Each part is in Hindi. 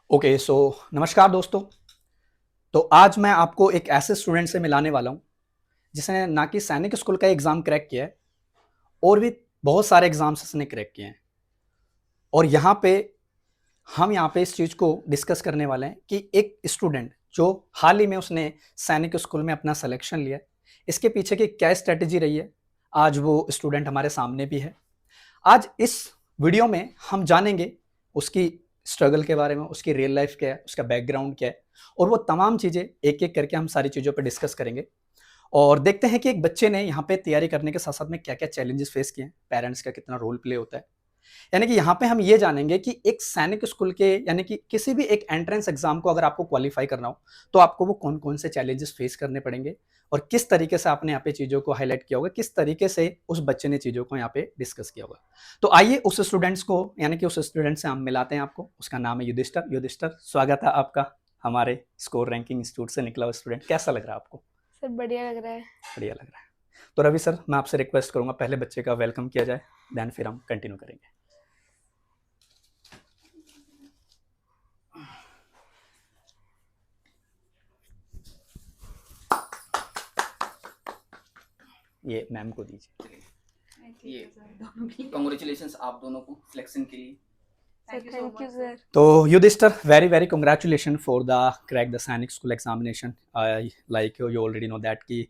ओके सो नमस्कार दोस्तों। तो आज मैं आपको एक ऐसे स्टूडेंट से मिलाने वाला हूँ जिसने ना कि सैनिक स्कूल का एग्ज़ाम क्रैक किया है और भी बहुत सारे एग्ज़ाम्स इसने क्रैक किए हैं। और यहाँ पे इस चीज़ को डिस्कस करने वाले हैं कि एक स्टूडेंट जो हाल ही में उसने सैनिक स्कूल में अपना सिलेक्शन लिया, इसके पीछे की क्या स्ट्रैटेजी रही है, आज वो स्टूडेंट हमारे सामने भी है। आज इस वीडियो में हम जानेंगे उसकी स्ट्रगल के बारे में, उसकी रियल लाइफ क्या है, उसका बैकग्राउंड क्या है, और वो तमाम चीज़ें एक-एक करके हम सारी चीज़ों पे डिस्कस करेंगे और देखते हैं कि एक बच्चे ने यहाँ पे तैयारी करने के साथ-साथ में क्या-क्या चैलेंजेस फेस किए हैं, पेरेंट्स का कितना रोल प्ले होता है। यानी कि यहाँ पे हम ये जानेंगे कि एक सैनिक स्कूल के यानी कि किसी भी एक एंट्रेंस एग्ज़ाम को अगर आपको क्वालीफाई करना हो, तो आपको वो कौन-कौन से चैलेंजेस फेस करने पड़ेंगे और किस तरीके से आपने यहाँ पे चीज़ों को हाइलाइट किया होगा, किस तरीके से उस बच्चे ने चीज़ों को यहाँ पे डिस्कस किया होगा। तो आइए उस स्टूडेंट्स को यानी कि उस स्टूडेंट से हम मिलाते हैं आपको। उसका नाम है युधिष्ठर। युधिष्ठर, स्वागत है आपका हमारे स्कोर रैंकिंग इंस्टीट्यूट से निकला हुआ स्टूडेंट। कैसा लग रहा है आपको? सर बढ़िया लग रहा है। बढ़िया लग रहा है। तो रवि सर, मैं आपसे रिक्वेस्ट करूँगा पहले बच्चे का वेलकम किया जाए, देन फिर हम कंटिन्यू करेंगे। ये मैम को दीजिए। ये कांग्रेचुलेशंस आप दोनों को सिलेक्शन के लिए। Sir thank you sir. तो Yudhishthir, very very congratulation for the crack the Sainik school examination. I like you already know that कि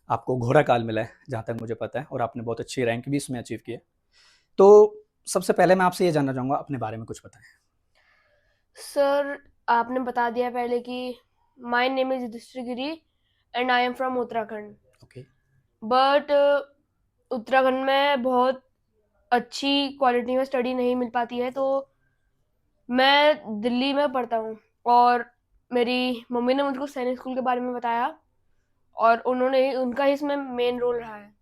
आपको घोड़ा काल मिला है जहाँ तक मुझे पता है, और आपने बहुत अच्छी रैंक भी इसमें अचीव की है। तो सबसे पहले मैं आपसे ये जानना चाहूँगा, अपने बारे में कुछ बताएं। सर आपने बता दिया पहले कि my name is Yudhishthir Giri and I am from Uttarakhand. Okay. But Uttarakhand में बहुत अच्छी क्वालिटी में स्टडी नहीं मिल पाती है, तो मैं दिल्ली में पढ़ता हूँ। और मेरी मम्मी ने मुझको सैनिक स्कूल के बारे में बताया और उन्होंने उनका ही इसमें मेन रोल रहा है,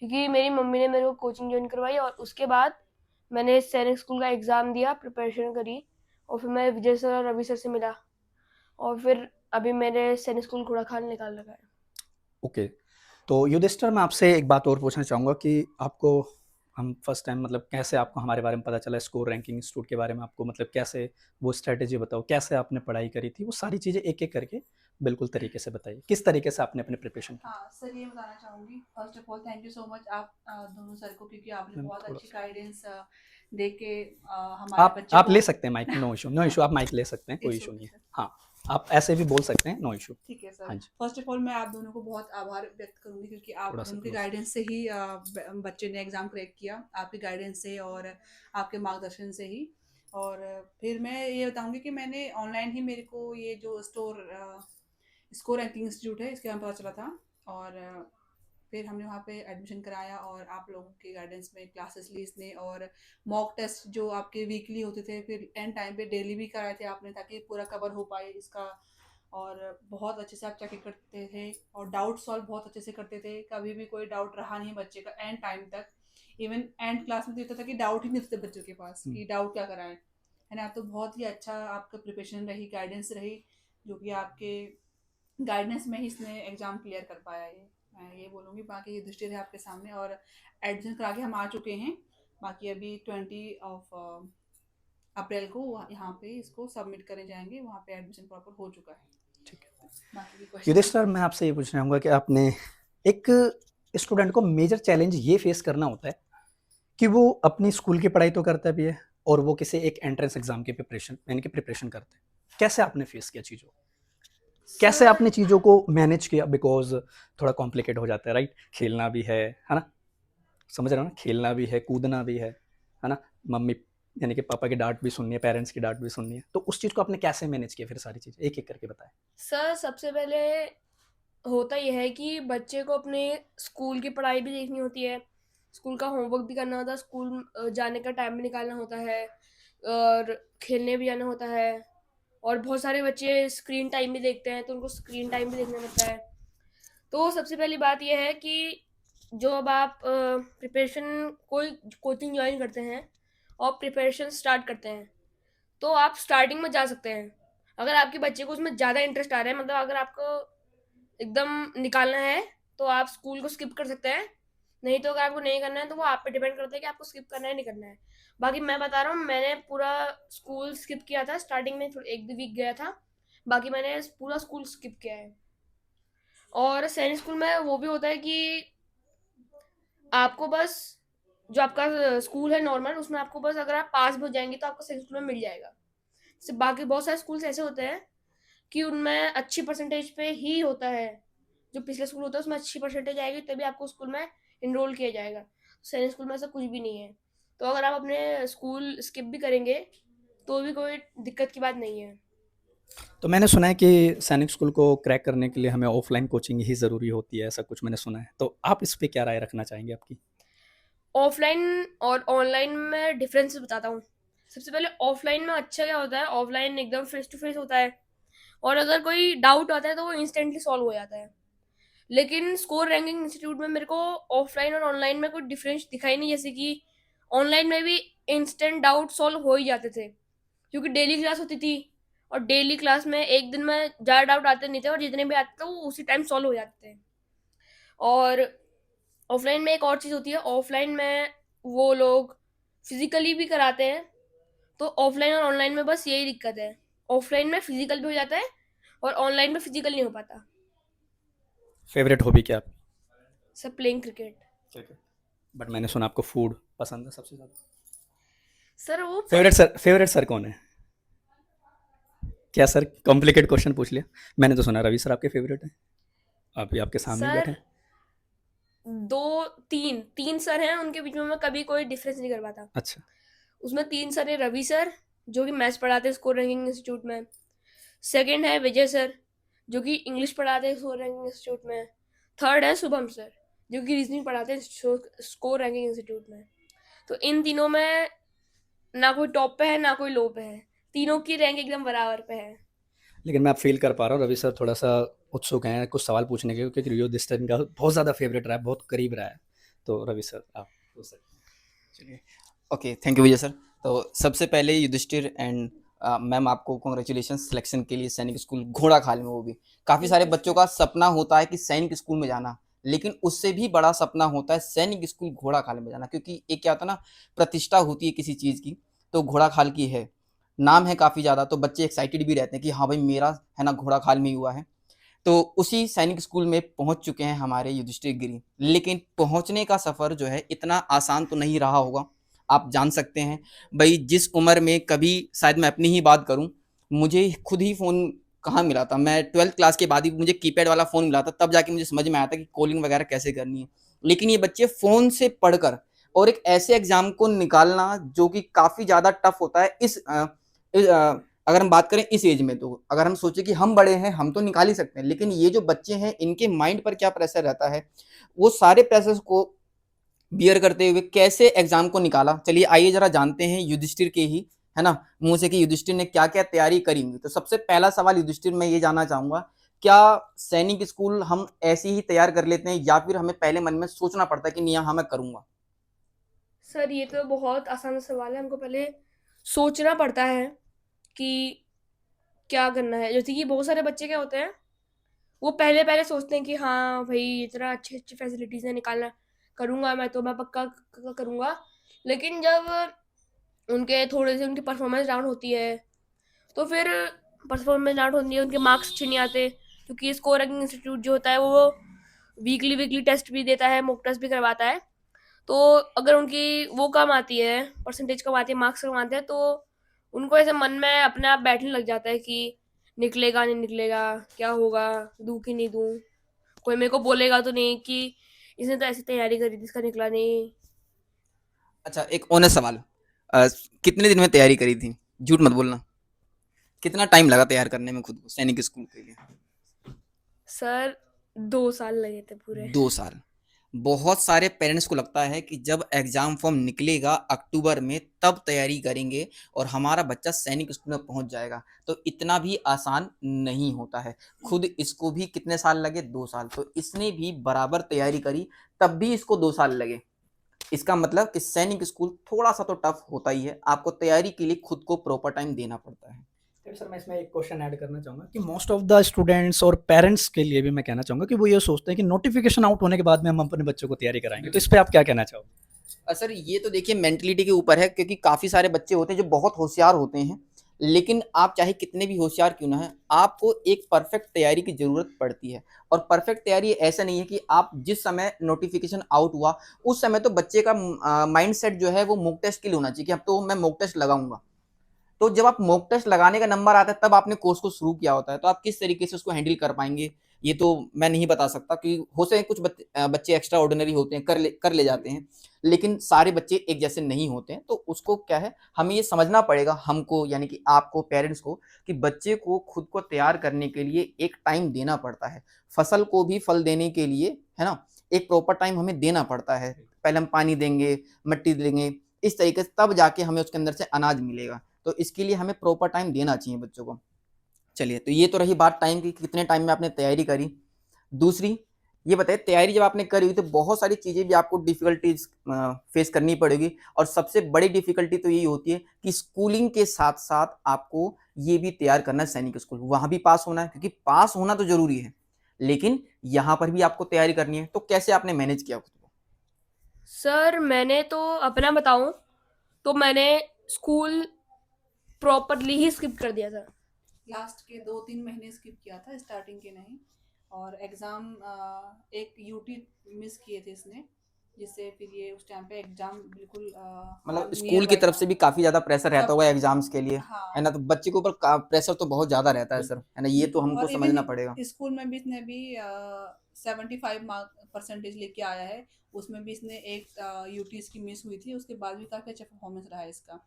क्योंकि मेरी मम्मी ने मेरे को कोचिंग ज्वाइन करवाई और उसके बाद मैंने सैनिक स्कूल का एग्ज़ाम दिया, प्रिपरेशन करी और फिर मैं विजय सर और रवि सर से मिला और फिर अभी मेरे सैनिक स्कूल घोड़ाखाल निकाल लगा है। ओके। तो युधिष्ठिर, मैं आपसे एक बात और पूछना चाहूँगा कि आपको हम फर्स्ट टाइम मतलब कैसे आपको हमारे बारे में पता चला, स्कोर रैंकिंग इंस्टीट्यूट के बारे में आपको मतलब कैसे वो स्ट्रैटेजी बताओ, कैसे आपने पढ़ाई करी थी, वो सारी चीज़ें एक-एक करके बिल्कुल तरीके से बताइए। किस तरीके से आपने अपनी प्रिपरेशन की? हाँ सर, ये बताना चाहूँगी। First of all thank you so much आप दोनों सर को, क्योंकि आपने मैम बहुत अच्छी थोड़ा-सा गाइडेंस दे के हमारे बच्चे आप को। ले सकते हैं mic, no issue, no issue, आप माइक ले सकते हैं, कोई इट्स इश्यू नहीं ओके है। सर। हाँ, आप ऐसे भी बोल सकते हैं, नो इश्यू। ठीक है सर। हाँ जी, फर्स्ट ऑफ ऑल मैं आप दोनों को बहुत आभार व्यक्त करूँगी, क्योंकि आप थोड़ा-सा दोनों की क्लोज़। गाइडेंस से ही बच्चे ने एग्ज़ाम क्रैक किया, आपकी गाइडेंस से और आपके मार्गदर्शन से ही। और फिर मैं ये बताऊँगी कि मैंने ऑनलाइन ही, मेरे को ये जो स्कोर रैंकिंग इंस्टीट्यूट है, इसके बारे में पता चला था। और फिर हमने वहाँ पे एडमिशन कराया और आप लोगों के गाइडेंस में क्लासेस ली इसने, और मॉक टेस्ट जो आपके वीकली होते थे, फिर एंड टाइम पे डेली भी कराए थे आपने, ताकि पूरा कवर हो पाए इसका। और बहुत अच्छे से आप चेक करते थे और डाउट सॉल्व बहुत अच्छे से करते थे। कभी भी कोई डाउट रहा नहीं बच्चे का एंड टाइम तक। इवन एंड क्लास में तो होता था कि डाउट ही नहीं थे बच्चों के पास हुँ, कि डाउट क्या कराएं, है ना। तो बहुत ही अच्छा आपका प्रिपरेशन रही, गाइडेंस रही, जो कि आपके गाइडेंस में ही इसने एग्ज़ाम क्लियर कर पाया। ये मैं ये बोलूँगी। बाकी ये दृष्टि है आपके सामने, और एडमिशन करा के हम आ चुके हैं। बाकी अभी 20 को यहाँ पे इसको सबमिट करे जाएंगे, वहाँ पे एडमिशन प्रॉपर हो चुका है। ठीक है। बाकी के क्वेश्चन। युधिष्ठिर, मैं आपसे ये पूछना चाहूँगा कि आपने एक स्टूडेंट को मेजर चैलेंज ये फेस करना होता है कि वो अपनी स्कूल की पढ़ाई तो करता भी है और वो किसी एक एंट्रेंस एग्जाम की प्रिपरेशन यानी कि प्रिपरेशन करते हैं। कैसे आपने फेस किया चीज़ों को? कैसे सर आपने चीज़ों को मैनेज किया? बिकॉज़ थोड़ा कॉम्प्लिकेट हो जाता है, राइट? खेलना भी है ना? समझ रहे हो ना? खेलना भी है, कूदना भी है ना? मम्मी यानी कि पापा की डाँट भी सुननी है, पेरेंट्स की डाँट भी सुननी है। तो उस चीज़ को आपने कैसे मैनेज किया फिर सारी चीज़ें? एक-एक करके बताएँ। सर सबसे पहले होता यह है कि बच्चे को अपने स्कूल की पढ़ाई भी देखनी होती है, स्कूल का होमवर्क भी करना होता है, स्कूल जाने का टाइम भी निकालना होता है और खेलने भी जाना होता है। और बहुत सारे बच्चे स्क्रीन टाइम भी देखते हैं, तो उनको स्क्रीन टाइम भी देखना पड़ता है। तो सबसे पहली बात यह है कि जो अब आप प्रिपरेशन कोई कोचिंग ज्वाइन करते हैं और प्रिपरेशन स्टार्ट करते हैं, तो आप स्टार्टिंग में जा सकते हैं। अगर आपके बच्चे को उसमें ज़्यादा इंटरेस्ट आ रहा है, मतलब अगर आपको एकदम निकालना है, तो आप स्कूल को स्किप कर सकते हैं। नहीं तो अगर आपको नहीं करना है तो वो आप पे डिपेंड करता है कि आपको स्किप करना है नहीं करना है। बाकी मैं बता रहा हूँ, मैंने पूरा स्कूल स्किप किया था स्टार्टिंग में, एक दो वीक गया था, बाकी मैंने पूरा स्कूल स्किप किया है। और सैनिक स्कूल में वो भी होता है कि आपको बस जो आपका स्कूल है नॉर्मल, उसमें आपको बस अगर आप पास भी हो जाएंगे तो आपको सैनिक स्कूल में मिल जाएगा। जैसे बाकी बहुत सारे स्कूल्स ऐसे होते हैं कि उनमें अच्छी परसेंटेज पे ही होता है, जो पिछले स्कूल होता है उसमें अच्छी परसेंटेज आएगी तभी आपको स्कूल में इनरोल किया जाएगा। सैनिक स्कूल में ऐसा कुछ भी नहीं है। तो अगर आप अपने स्कूल स्किप भी करेंगे तो भी कोई दिक्कत की बात नहीं है। तो मैंने सुना है कि सैनिक स्कूल को क्रैक करने के लिए हमें ऑफलाइन कोचिंग ही ज़रूरी होती है, ऐसा कुछ मैंने सुना है। तो आप इस पे क्या राय रखना चाहेंगे आपकी? ऑफलाइन और ऑनलाइन में डिफरेंस बताता हूँ। सबसे पहले ऑफलाइन में अच्छा क्या होता है, ऑफलाइन एकदम फेस टू फेस होता है और अगर कोई डाउट आता है तो वो इंस्टेंटली सॉल्व हो जाता है। लेकिन स्कोर रैंकिंग इंस्टीट्यूट में मेरे को ऑफलाइन और ऑनलाइन में कोई डिफरेंस दिखाई नहीं, जैसे कि ऑनलाइन में भी इंस्टेंट डाउट सॉल्व हो ही जाते थे क्योंकि डेली क्लास होती थी, और डेली क्लास में एक दिन में ज़्यादा डाउट आते नहीं थे और जितने भी आते थे वो उसी टाइम सॉल्व हो जाते थे। और ऑफलाइन में एक और चीज़ होती है, ऑफलाइन में वो लोग फिजिकली भी कराते हैं। तो ऑफलाइन और ऑनलाइन में बस यही दिक्कत है, ऑफलाइन में फिजिकल भी हो जाता है और ऑनलाइन में फिजिकल नहीं हो पाता। फेवरेट हॉबी क्या आपकी? सब प्लेइंग क्रिकेट। क्रिकेट। बट मैंने सुना आपको फूड पसंद है सबसे ज़्यादा। सर वो फेवरेट सर कौन है? क्या सर कॉम्प्लिकेट क्वेश्चन पूछ लिया? मैंने तो सुना रवि सर आपके फेवरेट हैं, अभी आपके सामने ही बैठे सर हैं। दो तीन तीन सर हैं, उनके बीच में मैं कभी कोई डिफरेंस नहीं कर पाता। अच्छा। उसमें तीन सर है, रवि सर जो कि मैथ्स पढ़ाते हैं स्कोर रैंकिंग इंस्टीट्यूट में। सेकंड है विजय सर जो कि इंग्लिश पढ़ाते हैं स्कोर रैंकिंग इंस्टीट्यूट में। थर्ड है शुभम सर जो कि रीजनिंग पढ़ाते हैं स्कोर रैंकिंग इंस्टीट्यूट में। तो इन तीनों में ना कोई टॉप पे है ना कोई लो पे है, तीनों की रैंक एकदम बराबर पे है। लेकिन मैं आप फील कर पा रहा हूँ रवि सर थोड़ा सा उत्सुक हैं कुछ सवाल पूछने के, क्योंकि रियो दिस टाइम का बहुत ज़्यादा फेवरेट रहा है, बहुत करीब रहा है। तो रवि सर आप पूछ सकते हैं। चलिए, okay, thank you Vijay sir. तो सबसे पहले युधिष्ठिर एंड मैम आपको कॉन्ग्रेचुलेशन सिलेक्शन के लिए सैनिक स्कूल घोड़ाखाल में। वो भी काफ़ी सारे बच्चों का सपना होता है कि सैनिक स्कूल में जाना, लेकिन उससे भी बड़ा सपना होता है सैनिक स्कूल घोड़ाखाल में जाना, क्योंकि एक क्या होता है ना, प्रतिष्ठा होती है किसी चीज़ की, तो घोड़ाखाल की है, नाम है काफ़ी ज़्यादा, तो बच्चे एक्साइटेड भी रहते हैं कि हाँ भाई मेरा है ना घोड़ाखाल में ही हुआ है। तो उसी सैनिक स्कूल में पहुंच चुके हैं हमारे युधिष्ठिर गिरी, लेकिन पहुंचने का सफ़र जो है इतना आसान तो नहीं रहा होगा। आप जान सकते हैं भाई, जिस उम्र में कभी, शायद मैं अपनी ही बात करूं, मुझे खुद ही फ़ोन कहाँ मिला था, मैं 12th क्लास के बाद ही मुझे कीपैड वाला फ़ोन मिला था, तब जाके मुझे समझ में आया था कि कॉलिंग वगैरह कैसे करनी है। लेकिन ये बच्चे फ़ोन से पढ़कर और एक ऐसे एग्ज़ाम को निकालना जो कि काफ़ी ज़्यादा टफ होता है अगर हम बात करें इस एज में, तो अगर हम सोचे कि हम बड़े हैं हम तो निकाल ही सकते हैं, लेकिन ये जो बच्चे हैं इनके माइंड पर क्या प्रेशर रहता है, वो सारे प्रेशर को बियर करते हुए कैसे एग्जाम को निकाला। चलिए आइए जरा जानते हैं युधिष्ठिर के ही, है ना, मुंह से कि युधिष्ठिर ने क्या क्या तैयारी करी हुई। तो सबसे पहला सवाल युधिष्ठिर मैं ये जानना चाहूंगा, क्या सैनिक स्कूल हम ऐसे ही तैयार कर लेते हैं या फिर हमें पहले मन में सोचना पड़ता है कि नहीं हाँ मैं करूंगा? सर ये तो बहुत आसान सवाल है, हमको पहले सोचना पड़ता है कि क्या करना है। जैसे कि बहुत सारे बच्चे क्या होते हैं, वो पहले पहले सोचते हैं कि हाँ भाई इतना अच्छी अच्छी फैसिलिटीज़ है, निकालना करूँगा मैं, तो मैं पक्का करूँगा। लेकिन जब उनके थोड़े से उनकी परफॉर्मेंस डाउन होती है तो फिर परफॉर्मेंस डाउन होती है, उनके मार्क्स अच्छे नहीं आते, क्योंकि स्कोर रैंकिंग इंस्टीट्यूट जो होता है वो वीकली वीकली टेस्ट भी देता है, मॉक टेस्ट भी करवाता है। तो अगर उनकी वो कम आती है, परसेंटेज कम आती है, मार्क्स कम आते हैं, तो उनको ऐसे मन में अपने आप बैठने लग जाता है कि निकलेगा नहीं निकलेगा, क्या होगा, दूँ कि नहीं दूँ, कोई मेरे को बोलेगा तो नहीं कि इसने तो ऐसी तैयारी करी थी इसका निकला नहीं। अच्छा, एक ऑनेस्ट सवाल, कितने दिन में तैयारी करी थी, झूठ मत बोलना, कितना टाइम लगा तैयार करने में खुद को सैनिक स्कूल के लिए? सर 2 साल लगे थे पूरे। 2 साल। बहुत सारे पेरेंट्स को लगता है कि जब एग्जाम फॉर्म निकलेगा अक्टूबर में तब तैयारी करेंगे और हमारा बच्चा सैनिक स्कूल में पहुंच जाएगा, तो इतना भी आसान नहीं होता है। खुद इसको भी कितने साल लगे? 2 साल। तो इसने भी बराबर तैयारी करी, तब भी इसको 2 साल लगे। इसका मतलब कि सैनिक स्कूल थोड़ा सा तो टफ होता ही है, आपको तैयारी के लिए खुद को प्रॉपर टाइम देना पड़ता है। फिर सर मैं इसमें एक क्वेश्चन ऐड करना चाहूँगा कि मोस्ट ऑफ द स्टूडेंट्स और पेरेंट्स के लिए भी मैं कहना चाहूँगा कि वो ये सोचते हैं कि नोटिफिकेशन आउट होने के बाद में हम अपने बच्चों को तैयारी कराएंगे, तो इस पे आप क्या कहना चाहोगे? सर ये तो देखिए मेंटलिटी के ऊपर है, क्योंकि काफ़ी सारे बच्चे होते हैं जो बहुत होशियार होते हैं, लेकिन आप चाहे कितने भी होशियार क्यों ना हैं, आपको एक परफेक्ट तैयारी की ज़रूरत पड़ती है। और परफेक्ट तैयारी ऐसा नहीं है कि आप जिस समय नोटिफिकेशन आउट हुआ उस समय तो बच्चे का माइंड सेट जो है वो मॉक टेस्ट के लिए होना चाहिए कि अब तो मैं मॉक टेस्ट लगाऊंगा। तो जब आप मॉक टेस्ट लगाने का नंबर आता है तब आपने कोर्स को शुरू किया होता है, तो आप किस तरीके से उसको हैंडल कर पाएंगे ये तो मैं नहीं बता सकता, क्योंकि हो सके कुछ बच्चे एक्स्ट्रा ऑर्डिनरी होते हैं, कर ले जाते हैं, लेकिन सारे बच्चे एक जैसे नहीं होते हैं। तो उसको क्या है, हमें ये समझना पड़ेगा, हमको यानी कि आपको पेरेंट्स को, कि बच्चे को खुद को तैयार करने के लिए एक टाइम देना पड़ता है। फसल को भी फल देने के लिए, है ना, एक प्रॉपर टाइम हमें देना पड़ता है। पहले हम पानी देंगे, मिट्टी देंगे, इस तरीके से तब जाके हमें उसके अंदर से अनाज मिलेगा। तो इसके लिए हमें प्रॉपर टाइम देना चाहिए बच्चों को। चलिए, तो ये तो रही बात टाइम की, कितने टाइम में आपने तैयारी करी। दूसरी ये बताइए, तैयारी जब आपने करी हुई तो बहुत सारी चीज़ें भी आपको डिफ़िकल्टीज़ फेस करनी पड़ेगी, और सबसे बड़ी डिफ़िकल्टी तो यही होती है कि स्कूलिंग के साथ-साथ आपको ये भी तैयार करना है सैनिक स्कूल, वहाँ भी पास होना है, क्योंकि पास होना तो ज़रूरी है, लेकिन यहाँ पर भी आपको तैयारी करनी है। तो कैसे आपने मैनेज किया खुद को? सर मैंने तो अपना बताऊं तो मैंने स्कूल प्रॉपरली ही स्किप कर दिया था। लास्ट के 2-3 महीने स्किप किया था, स्टार्टिंग के नहीं। और एग्ज़ाम एक यूटी मिस किए थे इसने, जिससे फिर ये उस टाइम पे एग्ज़ाम बिल्कुल मतलब स्कूल नियर की बाय तरफ था। से भी काफ़ी ज़्यादा प्रेशर रहता सब होगा एग्ज़ाम्स के लिए, हाँ। है ना? तो बच्चे के ऊपर का प्रेशर तो बहुत ज़्यादा रहता है सर, है ना? ये तो हमको और समझना इवन पड़ेगा। स्कूल में भी इसने भी 75 मार्क परसेंटेज लेके आया है। उसमें भी इसने एक यूटी इसकी मिस हुई थी, उसके बाद भी काफ़ी अच्छा परफॉर्मेंस रहा है इसका।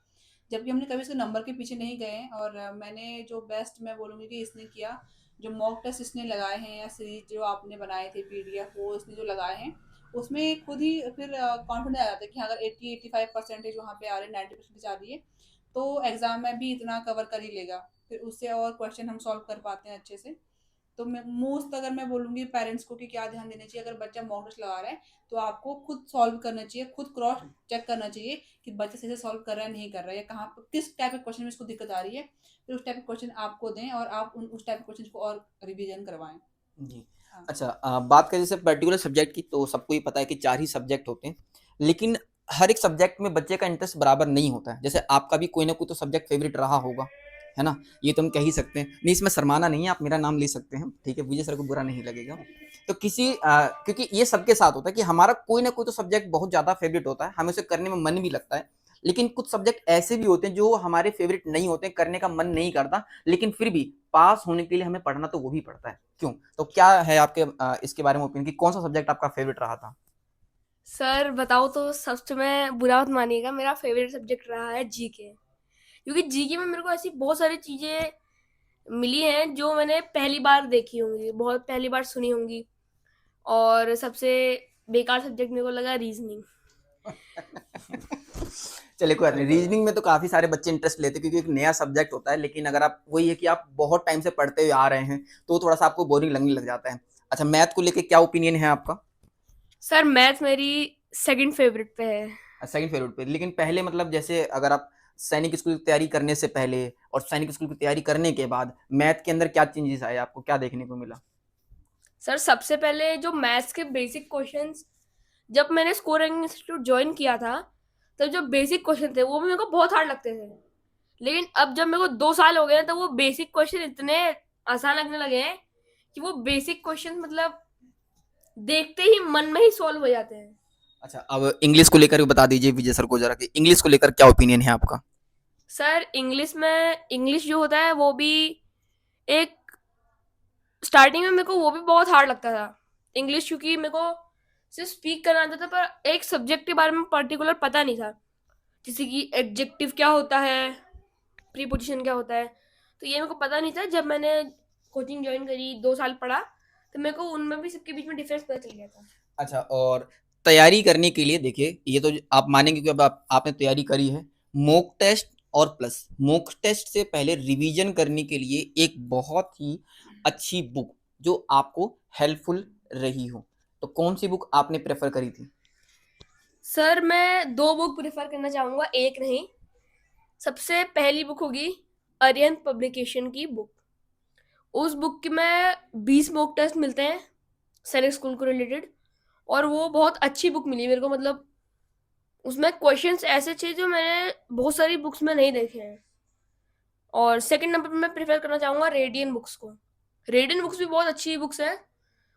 जबकि हमने कभी इसके नंबर के पीछे नहीं गए हैं। और मैंने जो बेस्ट मैं बोलूँगी कि इसने किया, जो मॉक टेस्ट इसने लगाए हैं या सीरीज जो आपने बनाए थे पीडीएफ, वो इसने जो लगाए हैं, उसमें खुद ही फिर कॉन्फिडेंस आ जाता है कि हाँ, अगर 80-85 परसेंटेज वहाँ पे आ रहे हैं, 90 परसेंटेज आ रही है, तो एग्ज़ाम में भी इतना कवर कर ही लेगा। फिर उससे और क्वेश्चन हम सॉल्व कर पाते हैं अच्छे से। तो मैं मोस्ट अगर मैं बोलूँगी पेरेंट्स को कि क्या ध्यान देना चाहिए, अगर बच्चा मॉक टेस्ट लगा रहा है तो आपको खुद सॉल्व करना चाहिए, खुद क्रॉस चेक करना चाहिए कि बच्चा सही से सॉल्व कर रहा है नहीं कर रहा है, या कहाँ पर किस टाइप के क्वेश्चन में इसको दिक्कत आ रही है। फिर उस टाइप के क्वेश्चन आपको दें और आप उस टाइप के क्वेश्चन को और रिविजन करवाएं। जी। हाँ। अच्छा, बात करें जैसे पर्टिकुलर सब्जेक्ट की, तो सबको ही पता है कि 4 ही सब्जेक्ट होते हैं, लेकिन हर एक सब्जेक्ट में बच्चे का इंटरेस्ट बराबर नहीं होता है। जैसे आपका भी कोई ना कोई तो सब्जेक्ट फ़ेवरेट रहा होगा, है ना? ये तो हम कह ही सकते हैं। नहीं, इसमें शर्माना नहीं है, आप मेरा नाम ले सकते हैं, ठीक है? विजय सर को बुरा नहीं लगेगा। तो क्योंकि ये सबके साथ होता है कि हमारा कोई ना कोई तो सब्जेक्ट बहुत ज़्यादा फ़ेवरेट होता है, हमें उसे करने में मन भी लगता है। लेकिन कुछ सब्जेक्ट ऐसे भी होते हैं जो हमारे फ़ेवरेट नहीं होते, करने का मन नहीं करता, लेकिन फिर भी पास होने के लिए हमें पढ़ना तो वो भी पड़ता है। क्यों? तो क्या है आपके इसके बारे में ओपिनियन कि कौन-सा सब्जेक्ट आपका फ़ेवरेट रहा था? सर बताओ तो सच में बुरा मत मानिएगा, मेरा फेवरेट सब्जेक्ट रहा है जीके। क्योंकि जीके में मेरे को ऐसी बहुत सारी चीज़ें मिली हैं जो मैंने पहली बार देखी होंगी, बहुत पहली बार सुनी होंगी। और सबसे बेकार सब्जेक्ट मेरे को लगा रीजनिंग। चलिए, कोई बात नहीं। रीजनिंग में तो काफ़ी सारे बच्चे इंटरेस्ट लेते हैं, क्योंकि एक नया सब्जेक्ट होता है, लेकिन अगर आप वही है कि आप बहुत टाइम से पढ़ते हुए आ रहे हैं, तो थोड़ा-सा आपको बोरिंग लगने लग जाता है। अच्छा, मैथ को लेके क्या ओपिनियन है आपका? सर मैथ मेरी सेकंड फेवरेट पे है। सेकंड फेवरेट पे, लेकिन पहले मतलब जैसे अगर आप सैनिक स्कूल की तैयारी करने से पहले और सैनिक स्कूल की तैयारी करने के बाद मैथ के अंदर क्या चेंजेस आए, आपको क्या देखने को मिला? सर सबसे पहले जो मैथ्स के बेसिक क्वेश्चंस, जब मैंने स्कोर रैंकिंग इंस्टीट्यूट ज्वाइन किया था, तब जो बेसिक क्वेश्चन थे वो भी मेरे को बहुत हार्ड लगते थे। लेकिन अब जब मेरे को 2 साल हो गए हैं, तो वो बेसिक क्वेश्चन इतने आसान लगने लगे हैं कि वो बेसिक क्वेश्चन मतलब देखते ही मन में ही सॉल्व हो जाते हैं। अच्छा, अब इंग्लिश को लेकर भी बता दीजिए विजय सर को ज़रा कि इंग्लिश को लेकर क्या ओपिनियन है आपका? सर इंग्लिश जो होता है वो भी एक स्टार्टिंग में मेरे को वो भी बहुत हार्ड लगता था इंग्लिश, क्योंकि मेरे को सिर्फ स्पीक करना आता था, पर एक सब्जेक्ट के बारे में पर्टिकुलर पता नहीं था, जैसे कि एडजेक्टिव क्या होता है, प्रीपोजिशन क्या होता है। तो ये मेरे को पता नहीं था। जब मैंने कोचिंग ज्वाइन करी, 2 साल पढ़ा, तो मेरे को उनमें भी सबके बीच में डिफरेंस पता चल गया था। अच्छा, और तैयारी करने के लिए देखिए, ये तो आप मानेंगे कि अब आपने तैयारी करी है, मॉक टेस्ट और प्लस मॉक टेस्ट से पहले रिवीजन करने के लिए एक बहुत ही अच्छी बुक जो आपको हेल्पफुल रही हो, तो कौन सी बुक आपने प्रेफर करी थी? सर मैं 2 बुक प्रेफर करना चाहूँगा, एक नहीं। सबसे पहली बुक होगी अरिहंत पब्लिकेशन की बुक। उस बुक के में 20 मॉक टेस्ट मिलते हैं सैनिक स्कूल को रिलेटेड, और वो बहुत अच्छी बुक मिली मेरे को। मतलब उसमें क्वेश्चंस ऐसे थे जो मैंने बहुत सारी बुक्स में नहीं देखे हैं। और सेकंड नंबर पे मैं प्रेफर करना चाहूँगा रेडियन बुक्स को। रेडियन बुक्स भी बहुत अच्छी बुक्स है,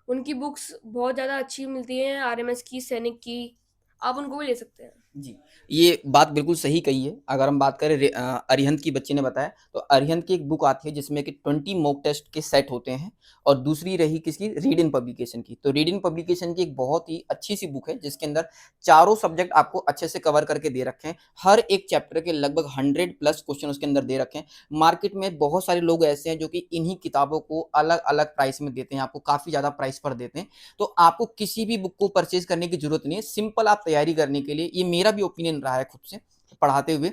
उनकी बुक्स बहुत ज़्यादा अच्छी मिलती हैं, आरएमएस की, सैनिक की, आप उनको भी ले सकते हैं। जी, ये बात बिल्कुल सही कही है। अगर हम बात करें अरिहंत की, बच्चे ने बताया, तो अरिहंत की एक बुक आती है जिसमें कि 20 मॉक टेस्ट के सेट होते हैं, और दूसरी रही किसकी, रीडिंग पब्लिकेशन की। तो रीडिंग पब्लिकेशन की एक बहुत ही अच्छी सी बुक है जिसके अंदर चारों सब्जेक्ट आपको अच्छे से कवर करके दे रखे हैं। हर एक चैप्टर के लगभग 100 प्लस क्वेश्चन उसके अंदर दे रखे हैं। मार्केट में बहुत सारे लोग ऐसे हैं जो कि इन्हीं किताबों को अलग अलग प्राइस में देते हैं, आपको काफ़ी ज़्यादा प्राइस पर देते हैं। तो आपको किसी भी बुक को परचेज करने की जरूरत नहीं है। सिंपल आप तैयारी करने के लिए, ये मेरा भी ओपिनियन रहा है खुद से पढ़ाते हुए,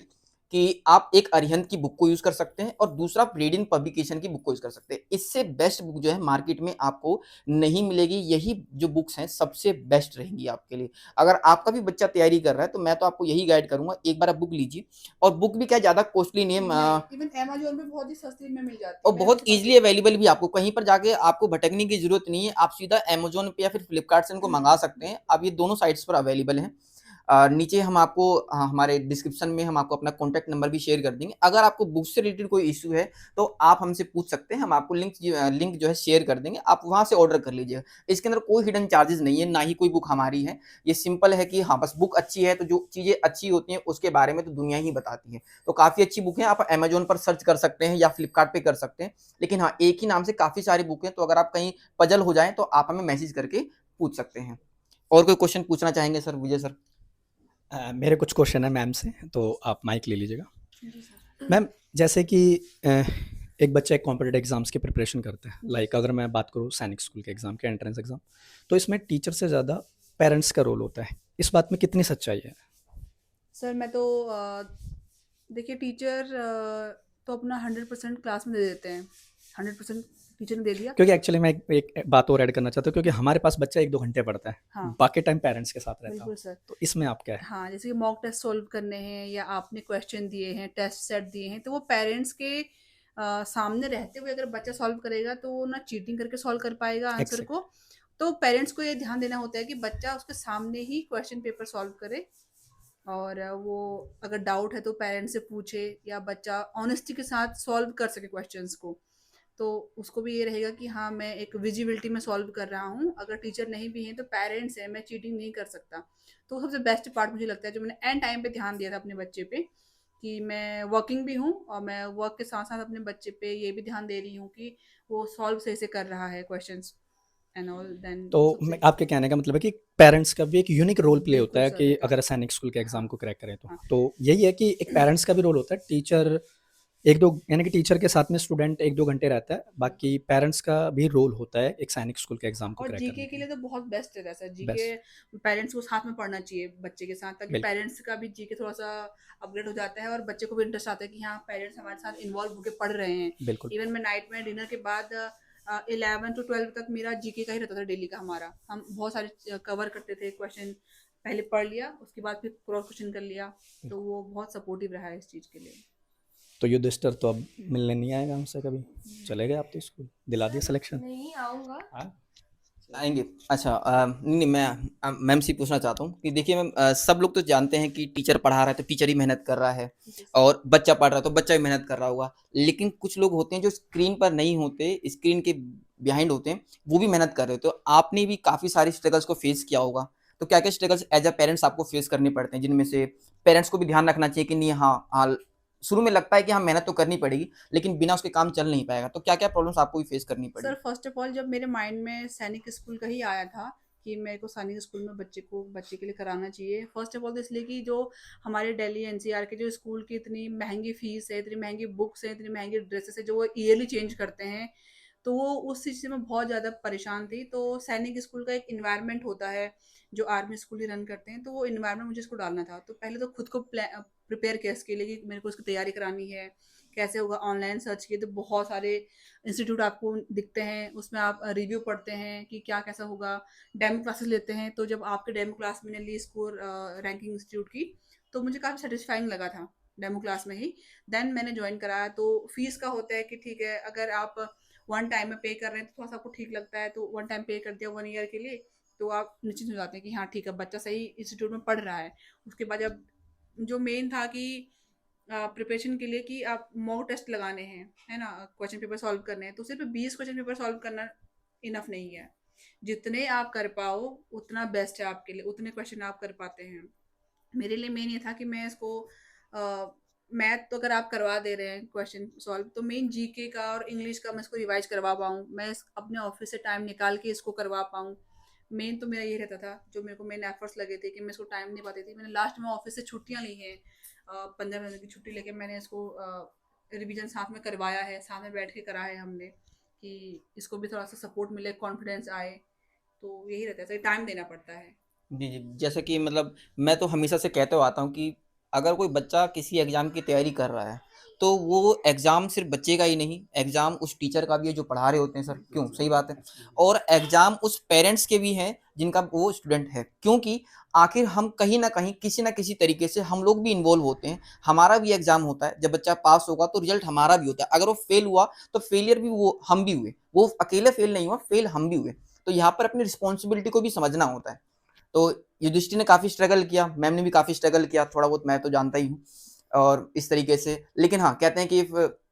कि आप एक अरिहंत की बुक को यूज कर सकते हैं और दूसरा रीडिंग पब्लिकेशन की बुक को यूज कर सकते हैं। इससे बेस्ट बुक जो है मार्केट में आपको नहीं मिलेगी। यही जो बुक्स हैं सबसे बेस्ट रहेंगी आपके लिए। अगर आपका भी बच्चा तैयारी कर रहा है तो मैं तो आपको यही गाइड करूंगा, एक बार आप बुक लीजिए। और बुक भी क्या ज्यादा कॉस्टली नहीं है, इवन अमेजोन पे बहुत ही सस्ती में मिल जाती और है, मैंने बहुत उसे ईजिली परचेज अवेलेबल भी। आपको कहीं पर जाके आपको भटकने की जरूरत नहीं है, आप सीधा अमेजोन पे या फिर फ्लिपकार्ट से इनको मंगा सकते हैं। अब ये दोनों साइट्स पर अवेलेबल हैं। नीचे हम आपको हमारे डिस्क्रिप्शन में हम आपको अपना कॉन्टैक्ट नंबर भी शेयर कर देंगे। अगर आपको बुक से रिलेटेड कोई इशू है तो आप हमसे पूछ सकते हैं, हम आपको लिंक जो है शेयर कर देंगे, आप वहां से ऑर्डर कर लीजिएगा। इसके अंदर कोई हिडन चार्जेस नहीं है, ना ही कोई बुक हमारी है। ये सिंपल है कि हाँ, बस बुक अच्छी है तो जो चीजें अच्छी होती हैं उसके बारे में तो दुनिया ही बताती है। तो काफी अच्छी बुक है, आप अमेजोन पर सर्च कर सकते हैं या फ्लिपकार्ट पे कर सकते हैं। लेकिन हाँ, एक ही नाम से काफी सारी बुक है, तो अगर आप कहीं पजल हो जाए तो आप हमें मैसेज करके पूछ सकते हैं। और कोई क्वेश्चन पूछना चाहेंगे सर, विजय सर? मेरे कुछ क्वेश्चन है मैम से, तो आप माइक ले लीजिएगा। जी सर। मैम, जैसे कि एक बच्चा एक कॉम्पिटेटिव एग्जाम्स की प्रिपरेशन करता है, लाइक अगर मैं बात करूँ सैनिक स्कूल के एग्जाम के, एंट्रेंस एग्जाम, तो इसमें टीचर से ज़्यादा पेरेंट्स का रोल होता है। इस बात में कितनी सच्चाई है? सर मैं तो देखिए टीचर तो अपना 100% क्लास में दे देते हैं, 100% टीचर ने दे दिया। क्योंकि एक्चुअली मैं एक बात और ऐड करना चाहता हूँ, क्योंकि हमारे पास बच्चा 1-2 घंटे पढ़ता है, हाँ बाकी टाइम पेरेंट्स के साथ रहता बिल्कुल है। सर। तो इसमें आप क्या है? हाँ, जैसे कि मॉक टेस्ट सॉल्व करने हैं या आपने क्वेश्चन दिए हैं, टेस्ट सेट दिए हैं, तो वो पेरेंट्स के सामने रहते हुए अगर बच्चा सॉल्व करेगा तो वो ना चीटिंग करके सॉल्व कर पाएगा आंसर एग्जैक्ट। को। तो पेरेंट्स को ये ध्यान देना होता है कि बच्चा उसके सामने ही क्वेश्चन पेपर सॉल्व करे, और वो अगर डाउट है तो पेरेंट्स से पूछे, या बच्चा ऑनेस्टी के साथ सॉल्व कर सके क्वेश्चंस को। तो उसको भी ये रहेगा कि हाँ, मैं एक विजिबिलिटी में सॉल्व कर रहा हूँ। अगर टीचर नहीं भी हैं तो पेरेंट्स हैं, मैं चीटिंग नहीं कर सकता। तो सबसे बेस्ट पार्ट मुझे लगता है जो मैंने एंड टाइम पे ध्यान दिया था अपने बच्चे पे, कि मैं वर्किंग भी हूँ और मैं वर्क के साथ साथ अपने बच्चे पे ये भी ध्यान दे रही हूँ कि वो सॉल्व सही से कर रहा है क्वेश्चंस एंड ऑल। देन तो सबसे आपके कहने का मतलब है कि पेरेंट्स का भी एक यूनिक रोल प्ले होता बिल्कुल है सर, कि बिल्कुल। अगर सैनिक स्कूल के एग्जाम हाँ को क्रैक करें तो हाँ। तो यही है कि एक पेरेंट्स का भी रोल होता है। टीचर एक दो, यानी कि टीचर के साथ में स्टूडेंट 1-2 घंटे रहता है, बाकी पेरेंट्स का भी रोल होता है एक सैनिक स्कूल के एग्जाम को और क्रैक जीके करने के के लिए लिए। तो बहुत बेस्ट रहता है सर। GK best. पेरेंट्स को साथ में पढ़ना चाहिए बच्चे के साथ, ताकि बिल्कुल। पेरेंट्स का भी जीके थोड़ा सा अपग्रेड हो जाता है और बच्चे को भी इंटरेस्ट आता है कि हाँ, पेरेंट्स हमारे साथ इन्वॉल्व होकर पढ़ रहे हैं। बिल्कुल। इवन मैं नाइट में डिनर के बाद 11 to 12 तक मेरा जीके का ही रहता था डेली का। हमारा हम बहुत सारे कवर करते थे क्वेश्चन, पहले पढ़ लिया उसके बाद फिर क्रॉस क्वेश्चन कर लिया। तो वो बहुत सपोर्टिव रहा है इस चीज़ के लिए। तो युधिष्ठिर तो अब मिलने नहीं आएगा हमसे कभी, चले गए आप तो स्कूल, दिला दिया सिलेक्शन। नहीं आऊँगा। हाँ। आएंगे। अच्छा, नहीं नहीं, मैं मैम से पूछना चाहता हूँ कि देखिए मैम, सब लोग तो जानते हैं कि टीचर पढ़ा रहा है तो टीचर ही मेहनत कर रहा है, जी सर। और बच्चा पढ़ रहा है तो बच्चा भी मेहनत कर रहा होगा। लेकिन कुछ लोग होते हैं जो स्क्रीन पर नहीं होते, स्क्रीन के बिहाइंड होते हैं, वो भी मेहनत कर रहे हो। तो आपने भी काफ़ी सारी स्ट्रगल्स को फेस किया होगा। तो क्या क्या स्ट्रगल्स एज अ पेरेंट्स आपको फेस करने पड़ते हैं, जिनमें से पेरेंट्स को भी ध्यान रखना चाहिए कि नहीं, हाँ हाँ, शुरू में लगता है कि हाँ मेहनत तो करनी पड़ेगी, लेकिन बिना उसके काम चल नहीं पाएगा। तो क्या क्या प्रॉब्लम्स आपको भी फेस करनी पड़ी? सर फर्स्ट ऑफ ऑल जब मेरे माइंड में सैनिक स्कूल का ही आया था कि मेरे को सैनिक स्कूल में बच्चे के लिए कराना चाहिए। फर्स्ट ऑफ ऑल तो इसलिए कि जो हमारे दिल्ली एनसीआर के जो स्कूल की इतनी महंगी फीस है, इतनी महंगी बुक्स है, इतनी महंगी ड्रेसेस है जो वो ईयरली चेंज करते हैं, तो वो उस चीज़ से मैं बहुत ज़्यादा परेशान थी। तो सैनिक स्कूल का एक इन्वायरमेंट होता है जो आर्मी स्कूल ही रन करते हैं, तो वो इन्वायरमेंट मुझे इसको डालना था। तो पहले तो खुद को प्रिपेयर किया इसके लिए कि मेरे को इसकी तैयारी करानी है, कैसे होगा। ऑनलाइन सर्च किए तो बहुत सारे इंस्टीट्यूट आपको दिखते हैं, उसमें आप रिव्यू पढ़ते हैं कि क्या कैसा होगा। डेमो क्लासेस लेते हैं, तो जब आपके डेमो क्लास मैंने ली स्कोर रैंकिंग इंस्टीट्यूट की, तो मुझे काफ़ी सेटिस्फाइंग लगा था डेमो क्लास में ही। देन मैंने ज्वाइन कराया। तो फीस का होता है कि ठीक है, अगर आप वन टाइम में पे कर रहे हैं तो थोड़ा सा आपको ठीक लगता है, तो वन टाइम पे कर दिया 1 ईयर के लिए, तो आप निश्चिंत हो जाते हैं कि हाँ ठीक है, बच्चा सही इंस्टीट्यूट में पढ़ रहा है। उसके बाद जब जो मेन था कि प्रिपरेशन के लिए कि आप मॉक टेस्ट लगाने हैं, है ना, क्वेश्चन पेपर सॉल्व करने हैं, तो सिर्फ 20 क्वेश्चन पेपर सॉल्व करना इनफ नहीं है। जितने आप कर पाओ उतना बेस्ट है आपके लिए, उतने क्वेश्चन आप कर पाते हैं। मेरे लिए मेन ये था कि मैं इसको मैथ तो अगर आप करवा दे रहे हैं क्वेश्चन सॉल्व, तो मेन जीके का और इंग्लिश का मैं इसको रिवाइज करवा पाऊँ, मैं अपने ऑफिस से टाइम निकाल के इसको करवा पाऊँ। मेन तो मेरा ये रहता था, जो मेरे को मेन एफर्ट्स लगे थे कि मैं इसको टाइम नहीं पाती थी। मैंने लास्ट में ऑफिस से छुट्टियाँ ली हैं, 15 दिन की छुट्टी लेके मैंने इसको रिवीजन साथ में करवाया है, साथ में बैठ के करा है हमने, कि इसको भी थोड़ा सा सपोर्ट मिले, कॉन्फिडेंस आए। तो यही रहता है, टाइम देना पड़ता है। जी जी, जैसे कि मतलब मैं तो हमेशा से कहते हुआ आता हूँ कि अगर कोई बच्चा किसी एग्ज़ाम की तैयारी कर रहा है तो वो एग्ज़ाम सिर्फ बच्चे का ही नहीं, एग्ज़ाम उस टीचर का भी है जो पढ़ा रहे होते हैं सर, क्यों? सही बात है। और एग्ज़ाम उस पेरेंट्स के भी हैं जिनका वो स्टूडेंट है, क्योंकि आखिर हम कहीं न कहीं किसी न किसी तरीके से हम लोग भी इन्वॉल्व होते हैं। हमारा भी एग्ज़ाम होता है, जब बच्चा पास होगा तो रिज़ल्ट हमारा भी होता है। अगर वो फेल हुआ तो फेलियर भी वो हम भी हुए, वो अकेले फेल नहीं हुआ, फेल हम भी हुए। तो यहाँ पर अपनी रिस्पॉन्सिबिलिटी को भी समझना होता है। तो युधिष्ठिर ने काफ़ी स्ट्रगल किया, मैम ने भी काफ़ी स्ट्रगल किया, थोड़ा बहुत मैं तो जानता ही हूँ और इस तरीके से। लेकिन हाँ, कहते हैं कि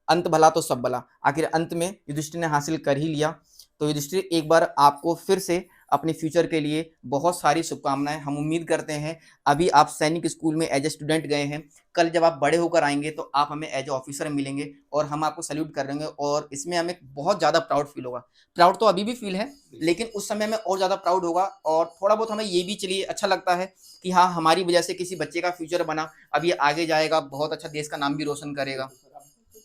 अंत भला तो सब भला, आखिर अंत में युधिष्ठिर ने हासिल कर ही लिया। तो युधिष्ठिर, एक बार आपको फिर से अपने फ्यूचर के लिए बहुत सारी शुभकामनाएं। हम उम्मीद करते हैं, अभी आप सैनिक स्कूल में एज ए स्टूडेंट गए हैं, कल जब आप बड़े होकर आएंगे तो आप हमें एज ए ऑफिसर मिलेंगे और हम आपको सैल्यूट करेंगे और इसमें हमें बहुत ज़्यादा प्राउड फील होगा। प्राउड तो अभी भी फील है, लेकिन उस समय में और ज़्यादा प्राउड होगा और थोड़ा बहुत हमें ये भी चलिए अच्छा लगता है कि हाँ, हमारी वजह से किसी बच्चे का फ्यूचर बना, अब ये आगे जाएगा, बहुत अच्छा देश का नाम भी रोशन करेगा।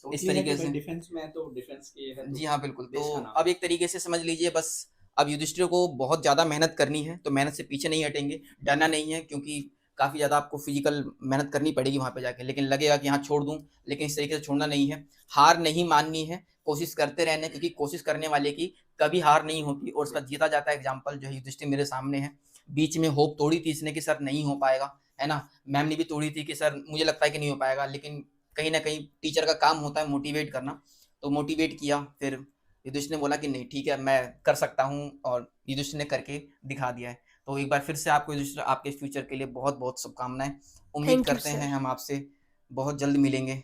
तो इस ये है तरीके कि भाई से डिफेंस में तो डिफेंस की है, जी तो हाँ, बिल्कुल। देश तो का नाम अब है। एक तरीके से समझ लीजिए, बस अब युधिष्ठिर को बहुत ज़्यादा मेहनत करनी है, तो मेहनत से पीछे नहीं हटेंगे, डरना नहीं है, क्योंकि काफ़ी ज़्यादा आपको फिजिकल मेहनत करनी पड़ेगी वहाँ पे जाके। लेकिन लगेगा कि हाँ छोड़ दूँ, लेकिन इस तरीके से छोड़ना नहीं है, हार नहीं माननी है, कोशिश करते रहना है, क्योंकि कोशिश करने वाले की कभी हार नहीं होती और उसका जीता जाता है एग्जाम्पल जो है युधिष्ठिर मेरे सामने है। बीच में होप तोड़ी थी इसने कि सर नहीं हो पाएगा, है ना, मैम ने भी तोड़ी थी कि सर मुझे लगता है कि नहीं हो पाएगा, लेकिन कहीं ना कहीं टीचर का काम होता है मोटिवेट करना, तो मोटिवेट किया। फिर युधिष्ठिर ने बोला कि नहीं ठीक है, मैं कर सकता हूँ और युधिष्ठिर ने करके दिखा दिया है। तो एक बार फिर से आपको युधिष्ठिर, आपके फ्यूचर के लिए बहुत बहुत शुभकामनाएं। उम्मीद थैंक यू करते सर। हैं हम आपसे बहुत जल्द मिलेंगे, है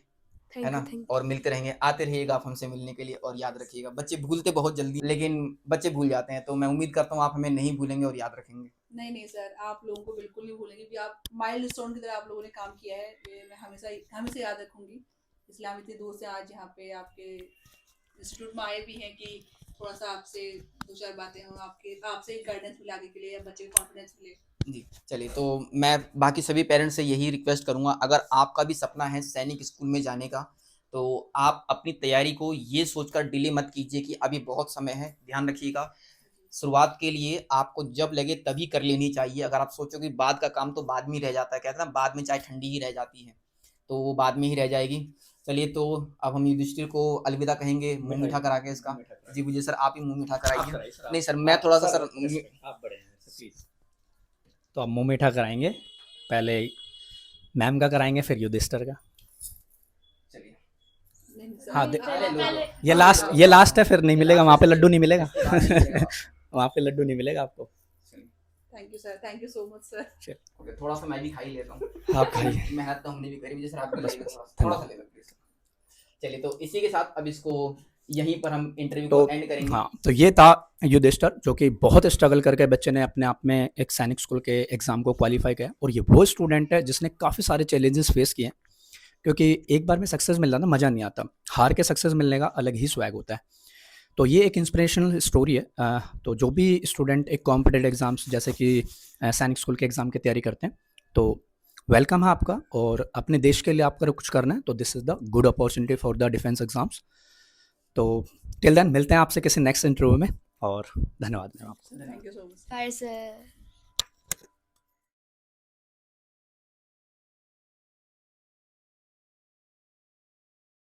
थैंक ना, यू, थैंक और मिलते रहेंगे, आते रहिएगा आप हमसे मिलने के लिए। और याद रखिएगा, बच्चे भूलते बहुत जल्दी, लेकिन बच्चे भूल जाते हैं, तो मैं उम्मीद करता हूँ आप हमें नहीं भूलेंगे और याद रखेंगे। नहीं नहीं सर, आप लोगों को बिल्कुल नहीं भूलेंगे कि आप माइलस्टोन की तरह आप लोगों ने काम किया है, ये मैं हमेशा हमेशा याद रखूंगी। इसलिए हम इतनी दूर से आज यहाँ पे आपके इंस्टीट्यूट में आए भी हैं कि थोड़ा सा आपसे दो चार बातें हों, आपके आपसे गाइडेंस मिले आगे के लिए, या बच्चे को कॉन्फिडेंस मिले। जी, चलिए, तो मैं बाकी सभी पेरेंट्स से यही रिक्वेस्ट करूँगा, अगर आपका भी सपना है सैनिक स्कूल में जाने का, तो आप अपनी तैयारी को ये सोचकर डिले मत कीजिए कि अभी बहुत समय है। ध्यान रखिएगा, शुरुआत के लिए आपको जब लगे तभी कर लेनी चाहिए। अगर आप सोचो कि बाद का काम तो बाद में ही रह जाता है, कहते हैं ना, बाद में चाय ठंडी ही रह जाती है, तो वो बाद में ही रह जाएगी। चलिए, तो अब हम युधिष्ठिर को अलविदा कहेंगे, मुँह मीठा करा के इसका। जी, मुझे सर आप ही मुँह मीठा कराइए। नहीं सर, मैं थोड़ा सा सर आप बड़े हैं सर, प्लीज। तो अब मुंह मीठा कराएंगे, पहले मैम का कराएंगे फिर युधिष्ठिर का। चलिए। नहीं सर, हाँ, पहले ये लास्ट है, फिर नहीं मिलेगा वहाँ पे, लड्डू नहीं मिलेगा वहाँ पे लड्डू नहीं मिलेगा आपको। Thank you sir, thank you so much sir. Okay, थोड़ा सा मैं भी खा ही लेता हूँ। आप खाइए। मेहनत तो हमने भी करी, मुझे सर आप भी लगाइए थोड़ा सा ले लो प्लीज। चलिए, तो इसी के साथ अब इसको यहीं पर हम इंटरव्यू तो को एंड करेंगे। हाँ, तो ये था युधिष्ठिर, जो कि बहुत स्ट्रगल करके बच्चे ने अपने आप में एक सैनिक स्कूल के एग्जाम को क्वालिफाई किया, और ये वो स्टूडेंट है जिसने काफ़ी सारे चैलेंजेस फेस किए हैं, क्योंकि एक बार में सक्सेस मिल जाना मज़ा नहीं आता, हार के सक्सेस मिलने का अलग ही स्वैग होता है। तो ये एक इंस्पिरेशनल स्टोरी है। तो जो भी स्टूडेंट एक कॉम्पिटेटिव एग्जाम्स जैसे कि सैनिक स्कूल के एग्ज़ाम की तैयारी करते हैं, तो वेलकम है आपका, और अपने देश के लिए आपको कुछ करना है तो this is the good opportunity for the defence exams. तो टिल देन मिलते हैं आपसे किसी नेक्स्ट इंटरव्यू में, और धन्यवाद मैम आपको। Thank you so much. Bye sir.